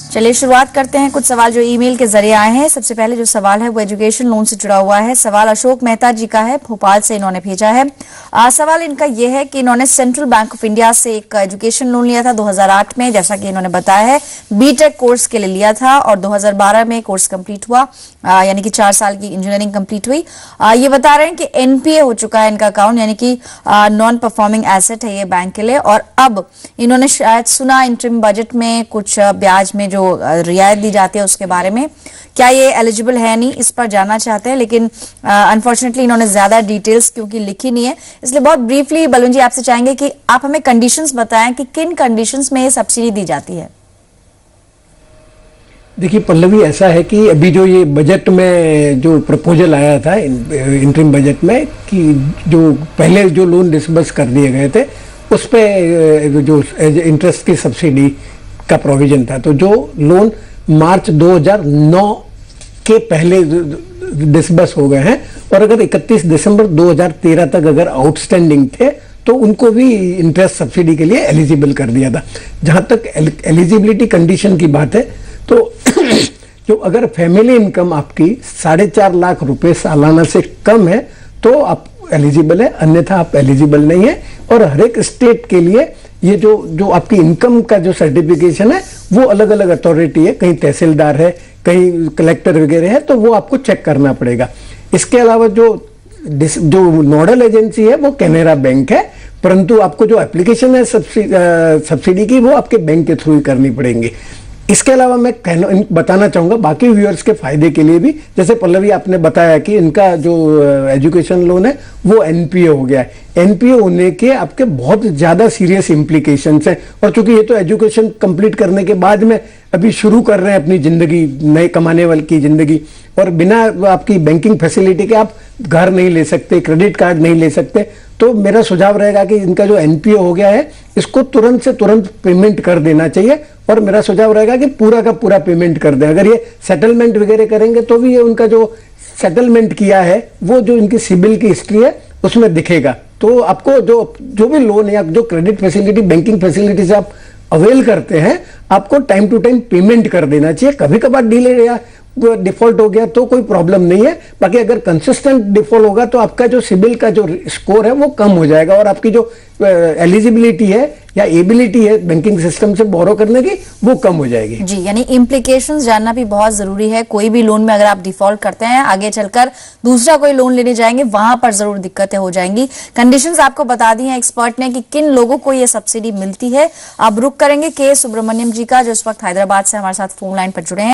चलिए शुरुआत करते हैं। कुछ सवाल जो ईमेल के जरिए आए हैं। सबसे पहले जो सवाल है वो एजुकेशन लोन से जुड़ा हुआ है। सवाल अशोक मेहता जी का है, भोपाल से इन्होंने भेजा है। सवाल इनका यह है कि इन्होंने सेंट्रल बैंक ऑफ इंडिया से एक एजुकेशन लोन लिया था 2008 में, जैसा कि इन्होंने बताया है बीटेक कोर्स के लिए लिया था और 2012 में कोर्स कंप्लीट हुआ, यानी कि 4 साल की इंजीनियरिंग कंप्लीट हुई। ये बता रहे हैं कि एनपीए हो चुका है इनका अकाउंट, यानी कि नॉन परफॉर्मिंग एसेट है ये बैंक के लिए। और अब इन्होंने शायद सुना इंटरिम बजट में कुछ ब्याज में जो रियायत दी जाती है उसके बारे में, क्या ये एलिजिबल है नहीं, इस पर जानना चाहते हैं। लेकिन अनफॉर्चुनेटली इन्होंने ज्यादा डिटेल्स क्योंकि लिखी नहीं है, इसलिए बहुत ब्रीफली बलून जी आपसे चाहेंगे कि आप हमें कंडीशंस बताएं कि किन कंडीशंस में ये सब्सिडी दी जाती है। देखिए पल्लवी, ऐसा है कि अभी जो ये बजट में जो प्रपोजल आया था इंटरिम बजट में कि जो पहले जो लोन डिसबर्स कर दिए गए थे उस पे जो इंटरेस्ट की सब्सिडी का प्रोविजन था, तो जो लोन मार्च 2009 के पहले डिसबर्स हो गए हैं और अगर 31 दिसंबर 2013 तक अगर आउटस्टैंडिंग थे तो उनको भी इंटरेस्ट सब्सिडी के लिए एलिजिबल कर दिया था। जहां तक एलिजिबिलिटी कंडीशन की बात है तो जो अगर फैमिली इनकम आपकी 4.5 लाख रुपए सालाना से कम है तो आप एलिजिबल है, अन्यथा आप एलिजिबल नहीं है। और हर एक स्टेट के लिए ये जो आपकी इनकम का जो सर्टिफिकेशन है वो अलग अलग अथॉरिटी है, कहीं तहसीलदार है, कहीं कलेक्टर वगैरह है, तो वो आपको चेक करना पड़ेगा। इसके अलावा जो नोडल एजेंसी है वो कैनरा बैंक है, परंतु आपको जो एप्लीकेशन है सब्सिडी की वो आपके बैंक के थ्रू ही करनी पड़ेगी। इसके अलावा मैं बताना चाहूंगा बाकी व्यूअर्स के फायदे के लिए भी, जैसे पल्लवी आपने बताया कि इनका जो एजुकेशन लोन है वो एनपीए हो गया है। एनपीए होने के आपके बहुत ज्यादा सीरियस इंप्लीकेशंस हैं और चूंकि ये तो एजुकेशन कंप्लीट करने के बाद में अभी शुरू कर रहे हैं अपनी जिंदगी, नए कमाने वाली की जिंदगी, और बिना आपकी बैंकिंग फैसिलिटी के आप घर नहीं ले सकते, क्रेडिट कार्ड नहीं ले सकते। तो मेरा सुझाव रहेगा कि इनका जो एनपीए हो गया है इसको तुरंत से तुरंत पेमेंट कर देना चाहिए और मेरा सुझाव रहेगा कि पूरा का पूरा पेमेंट कर दें। अगर ये सेटलमेंट वगैरह करेंगे तो भी ये उनका जो सेटलमेंट किया है वो जो इनकी सिबिल की हिस्ट्री है उसमें दिखेगा। तो आपको जो भी लोन या जो क्रेडिट फैसिलिटी, बैंकिंग फैसिलिटी से आप अवेल करते हैं, आपको टाइम टू टाइम पेमेंट कर देना चाहिए। कभी कभार डिले या डिफॉल्ट हो गया तो कोई प्रॉब्लम नहीं है, बाकी अगर कंसिस्टेंट डिफॉल्ट होगा तो आपका जो सिबिल का जो स्कोर है वो कम हो जाएगा और आपकी जो एलिजिबिलिटी है या एबिलिटी है बैंकिंग सिस्टम से बोरो करने की वो कम हो जाएगी। जी, यानी इम्प्लीकेशंस जानना भी बहुत जरूरी है। कोई भी लोन में अगर आप डिफॉल्ट करते हैं, आगे चलकर दूसरा कोई लोन लेने जाएंगे वहां पर जरूर दिक्कतें हो जाएंगी। कंडीशंस आपको बता दी हैं एक्सपर्ट ने कि किन लोगों को ये सब्सिडी मिलती है। अब रुक करेंगे के सुब्रमण्यम जी का, जो इस वक्त हैदराबाद से हमारे साथ फोन लाइन पर जुड़े हैं।